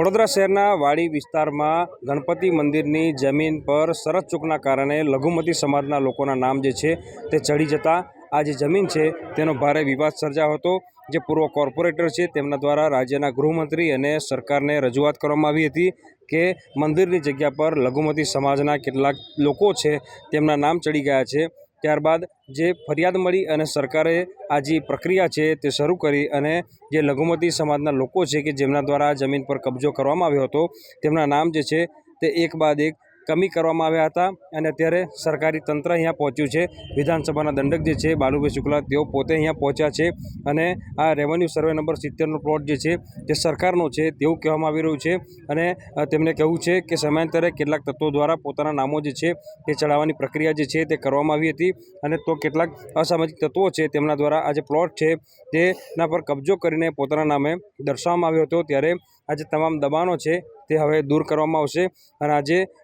વડોદરા શહેરના વાડી વિસ્તારમાં ગણપતિ મંદિરની જમીન પર શરત ચૂકના કારણે લઘુમતી સમાજના લોકોના નામ જે છે તે ચડી જતા આ જે જમીન છે તેનો ભારે વિવાદ સર્જાયો હતો। જે પૂર્વ કોર્પોરેટર છે તેમના દ્વારા રાજ્યના ગૃહમંત્રી અને સરકારને રજૂઆત કરવામાં આવી હતી કે મંદિરની જગ્યા પર લઘુમતી સમાજના કેટલાક લોકો છે તેમના નામ ચડી ગયા છે। ત્યારબાદ જે ફરિયાદ મળી અને સરકારે આ જે પ્રક્રિયા છે તે શરૂ કરી અને જે લઘુમતી સમાજના લોકો છે કે જેમના દ્વારા જમીન પર કબજો કરવામાં આવ્યો હતો તેમના નામ જે છે તે એક બાદ એક કમી કરવામાં આવ્યા હતા અને અત્યારે સરકારી તંત્ર અહીંયા પહોંચ્યું છે। વિધાનસભાના દંડક જે છે બાલુભાઈ શુક્લા તેઓ પોતે અહીંયા પહોંચ્યા છે અને આ રેવન્યુ સર્વે નંબર 70નો પ્લોટ જે છે તે સરકારનો છે તેવું કહેવામાં આવી રહ્યું છે અને તેમણે કહ્યું છે કે સમયાંતરે કેટલાક તત્વો દ્વારા પોતાના નામો જે છે તે ચડાવવાની પ્રક્રિયા જે છે તે કરવામાં આવી હતી અને તો કેટલાક અસામાજિક તત્વો છે તેમના દ્વારા આ જે પ્લોટ છે તેના પર કબજો કરીને પોતાના નામે દર્શાવવામાં આવ્યો હતો। ત્યારે આજે તમામ દબાણો છે તે હવે દૂર કરવામાં આવશે અને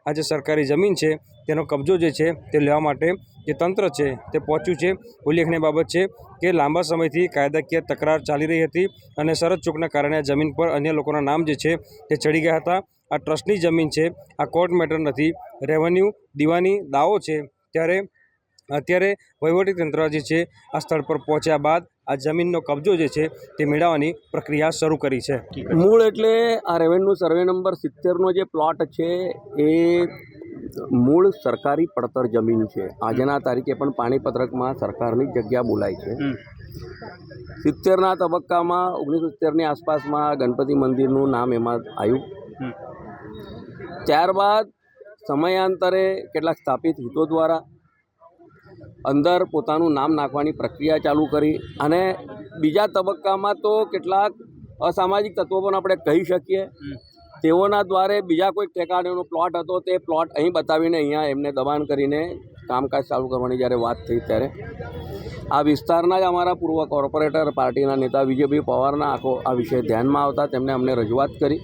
આજે સરકારી જમીન છે તેનો કબજો જે છે તે લેવા માટે જે તંત્ર છે તે પહોંચ્યું છે। ઉલ્લેખનીય બાબત છે કે લાંબા સમયથી કાયદાકીય તકરાર ચાલી રહી હતી અને શરત ચૂકના કારણે જમીન પર અન્ય લોકોના નામ જે છે તે ચડી ગયા હતા। આ ટ્રસ્ટની જમીન છે, આ કોર્ટ મેટર નથી, રેવન્યુ દીવાની દાવો છે। ત્યારે અત્યારે વહીવટીતંત્ર જે છે આ સ્થળ પર પહોંચ્યા બાદ આ જમીનનો કબજો જે છે તે મેળવવાની પ્રક્રિયા શરૂ કરી છે। મૂળ એટલે આ રેવન્યુ સર્વે નંબર 70નો જે પ્લોટ છે એ મૂળ સરકારી પડતર જમીન છે। આજના તારીખે પણ પાણીપત્રકમાં સરકારની જગ્યા બોલાય છે। 70ના તબક્કામાં 1970ની આસપાસમાં ગણપતિ મંદિરનું નામ એમાં આવ્યું। ત્યારબાદ સમયાંતરે કેટલાક સ્થાપિત હિતો દ્વારા અંદર પોતાનું નામ નાખવાની પ્રક્રિયા ચાલુ કરી અને બીજા તબક્કામાં તો કેટલાક અસામાજિક તત્વો પણ આપણે કહી શકીએ તેઓના દ્વારે બીજા કોઈ ઠેકાણેનો પ્લોટ હતો તે પ્લોટ અહીં બતાવીને અહીંયા એમને દબાણ કરીને કામકાજ ચાલુ કરવાની જ્યારે વાત થઈ ત્યારે આ વિસ્તારના જ અમારા પૂર્વ કોર્પોરેટર પાર્ટીના નેતા વિજયભાઈ પવારના આ વિષય ધ્યાનમાં આવતા તેમણે અમને રજૂઆત કરી।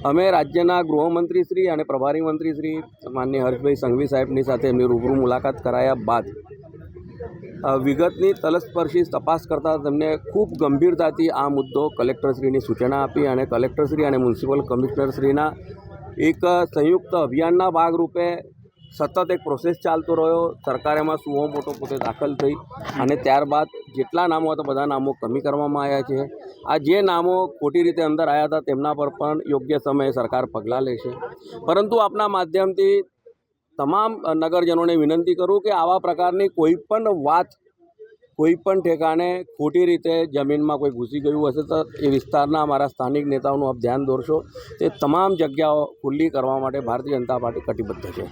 અમે રાજ્યના ગૃહમંત્રી શ્રી અને પ્રભારી મંત્રી શ્રી માનનીય હર્ષભાઈ સંઘવી સાહેબની સાથે એમની રૂબરૂ મુલાકાત કરાયા બાદ વિગતની તલસ્પર્શી તપાસ કરતાં તેમને ખૂબ ગંભીરતાથી આ મુદ્દો કલેક્ટરશ્રીની સૂચના આપી અને કલેક્ટરશ્રી અને મ્યુનિસિપલ કમિશનરશ્રીના એક સંયુક્ત અભિયાનના ભાગરૂપે સતત એક પ્રોસેસ ચાલતો રહ્યો। સરકાર એમાં સુઓ મોટો પોતે દાખલ થઈ અને ત્યારબાદ જેટલા નામો હતા બધા નામો કમી કરવામાં આવ્યા છે। આ જે નામો ખોટી રીતે અંદર આવ્યા હતા તેમના પર પણ યોગ્ય સમયે સરકાર પગલાં લેશે। પરંતુ આપના માધ્યમથી તમામ નગરજનોને વિનંતી કરું કે આવા પ્રકારની કોઈપણ વાત કોઈપણ ઠેકાણે ખોટી રીતે જમીનમાં કોઈ ઘૂસી ગયું હશે તો એ વિસ્તારના અમારા સ્થાનિક નેતાઓનું આપ ધ્યાન દોરશો। તે તમામ જગ્યાઓ ખુલ્લી કરવા માટે ભારતીય જનતા પાર્ટી કટિબદ્ધ છે।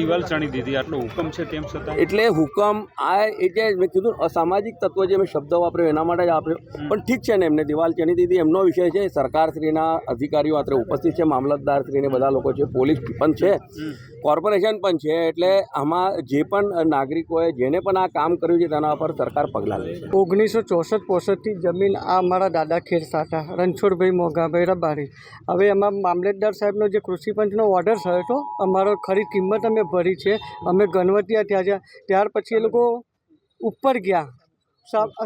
દિવાલ ચણી દીધી આટલો હુકમ છે તેમ છતાં એટલે હુકમ આ એ જે મેં કીધું અસામાજિક તત્વો જે મેં શબ્દ વાપર્યો એના માટે જ આપ્યો પણ ઠીક છે ને એમને દિવાલ ચણી દીધી એમનો વિષય છે। સરકારશ્રીના અધિકારીઓ અત્રે ઉપસ્થિત છે, મામલતદારશ્રીને બધા લોકો છે, પોલીસ પણ છે, કોર્પોરેશન પણ છે। એટલે આમાં જે પણ નાગરિકોએ જેને પણ આ કામ કર્યું છે તેના પર સરકાર પગલાં લેશે। 1964-65થી જમીન આ અમારા દાદા ખેરસાટા રણછોડભાઈ મોગાભાઈ રબારી। હવે એમાં મામલતદાર સાહેબનો જે કૃષિપંચનો ઓર્ડર થયો હતો અમારો ખરી કિંમત અમે ભરી છે, અમે ગણવતિયા ત્યાં છે। ત્યાર પછી એ લોકો ઉપર ગયા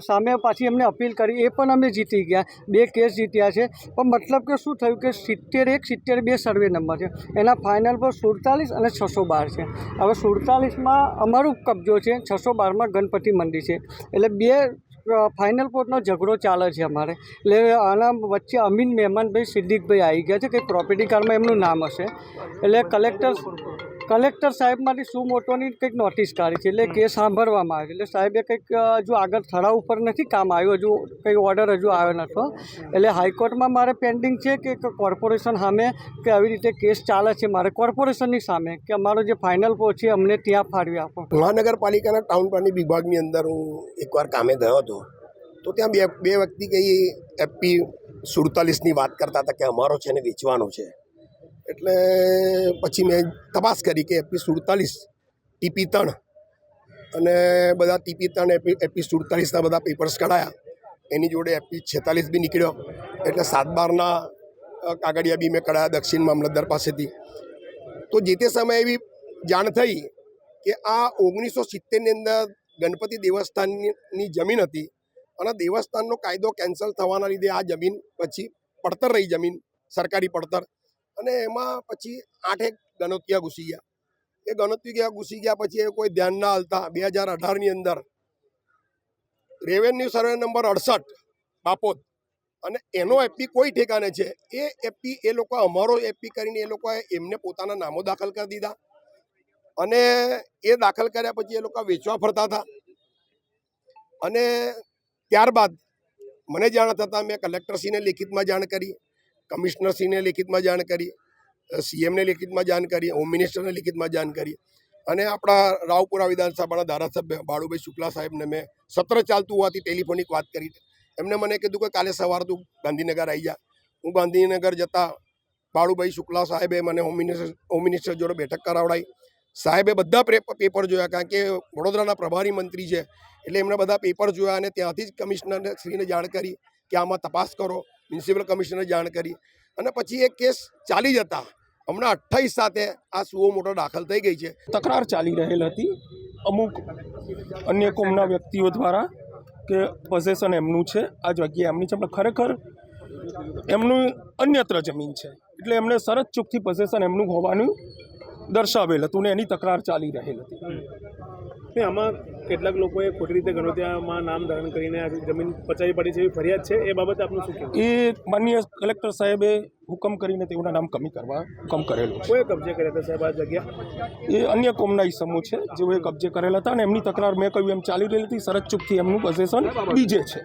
સામે પાછી એમને અપીલ કરી એ પણ અમે જીતી ગયા, 2 કેસ જીત્યા છે। પણ મતલબ કે શું થયું કે 71, 72 સર્વે નંબર છે એના ફાઇનલ પર 47 અને 612 છે। હવે 47માં અમારો કબજો છે, 612માં ગણપતિ મંદિર છે। એટલે 2 ફાઇનલ કોર્ટનો ઝઘડો ચાલે છે અમારે। એટલે આના વચ્ચે અમીન મહેમાનભાઈ સિદ્દીકભાઈ આવી ગયા છે કે પ્રોપર્ટી કાર્ડમાં એમનું નામ હશે। એટલે કલેક્ટર સાહેબમાંથી શું મોટોની કંઈક નોટિસ કાઢી છે એટલે કેસ સાંભળવામાં આવે છે। એટલે સાહેબે કંઈક હજુ આગળ ઠરાવ ઉપર નથી કામ આવ્યું, હજુ કંઈ ઓર્ડર હજુ આવ્યો નહોતો। એટલે હાઈકોર્ટમાં મારે પેન્ડિંગ છે કે કોર્પોરેશન સામે કે આવી રીતે કેસ ચાલે છે મારે કોર્પોરેશનની સામે કે અમારો જે ફાઇનલ પોર્ટ છે અમને ત્યાં ફાળવી આપો। મહાનગરપાલિકાના ટાઉન પ્લાનિંગ વિભાગની અંદર હું એકવાર કામે ગયો હતો તો ત્યાં બે વ્યક્તિ કઈ એફપી 47ની વાત કરતા હતા કે અમારો છે ને વેચવાનો છે। એટલે પછી મેં તપાસ કરી કે એફપી 47 ટીપી 3 અને બધા ટીપી 3 એફપી 47ના બધા પેપર્સ કઢાયા, એની જોડે એફપી 46 બી નીકળ્યો। એટલે 7/12ના કાગળિયા બી મેં કઢાયા દક્ષિણ મામલતદાર પાસેથી। તો જે તે સમયે એવી જાણ થઈ કે આ 1970ની અંદર ગણપતિ દેવસ્થાનની જમીન હતી અને દેવસ્થાનનો કાયદો કેન્સલ થવાના લીધે આ જમીન પછી પડતર રહી જમીન સરકારી પડતર, અને એમાં પછી 8 ગણોતિયા ઘૂસી ગયા. એ ગણોતિયા ઘૂસી ગયા પછી એ કોઈ ધ્યાન ના આલતા 2018ની અંદર રેવન્યુ સર્વે નંબર 68 બાપોદ, અને એનો એપી કોઈ ઠેકાને છે. એ એપી એ લોકો અમારો એપી કરીને એ લોકોએ એમને પોતાના નામો દાખલ કરી દીધા, અને એ દાખલ કર્યા પછી એ લોકો વેચવા ફરતા હતા. અને ત્યારબાદ મને જાણ થતાં મેં કલેક્ટરશ્રીને લેખિતમાં જાણ કરી, કમિશનરશ્રીને લેખિતમાં જાણ કરી, સીએમને લેખિતમાં જાણ કરી, હોમ મિનિસ્ટરને લેખિતમાં જાણ કરી, અને આપણા રાવપુરા વિધાનસભાના ધારાસભ્ય બાળુભાઈ શુક્લા સાહેબને મેં સત્ર ચાલતું હોવાથી ટેલિફોનિક વાત કરી. એમને મને કીધું કે કાલે સવારે તું ગાંધીનગર આવી જા. હું ગાંધીનગર જતાં બાળુભાઈ શુક્લા સાહેબે મને હોમ મિનિસ્ટર જોડે બેઠક કરાવડાવી. સાહેબે બધા પેપર જોયા, કારણ કે વડોદરાના પ્રભારી મંત્રી છે એટલે એમણે બધા પેપર જોયા, અને ત્યાંથી જ કમિશનરશ્રીને જાણ કરી કે આમાં તપાસ કરો. મ્યુનિસિપલ કમિશનરે જાણ કરી, અને પછી એ કેસ ચાલી જતા હમણાં 28/7 આ સુઓ મોટો દાખલ થઈ ગઈ છે. તકરાર ચાલી રહેલ હતી અમુક અન્ય કોમના વ્યક્તિઓ દ્વારા કે પોઝેશન એમનું છે, આ જગ્યા એમની છે, પણ ખરેખર એમનું અન્યત્ર જમીન છે, એટલે એમણે શરત ચૂકથી પોઝેશન એમનું હોવાનું દર્શાવેલ હતું ને એની તકરાર ચાલી રહેલ હતી. આમાં કેટલાક લોકોએ ખોટી રીતે ગણોતિયામાં નામ ધારણ કરીને આ જમીન પચાવી પડી છે એવી ફરિયાદ છે, એ બાબતે આપનું શું કહેવું? એ માનનીય કલેક્ટર સાહેબે હુકમ કરીને તેઓના નામ કમી કરવા હુકમ કરેલો છે. કોઈ કબજે કર્યા હતા સાહેબ આ જગ્યા? એ અન્ય કોમના ઇસમો છે જેઓએ કબજે કરેલા હતા, અને એમની તકરાર મેં કહ્યું એમ ચાલી રહેલી હતી. શરત ચૂકથી એમનું પોઝેશન બીજે છે.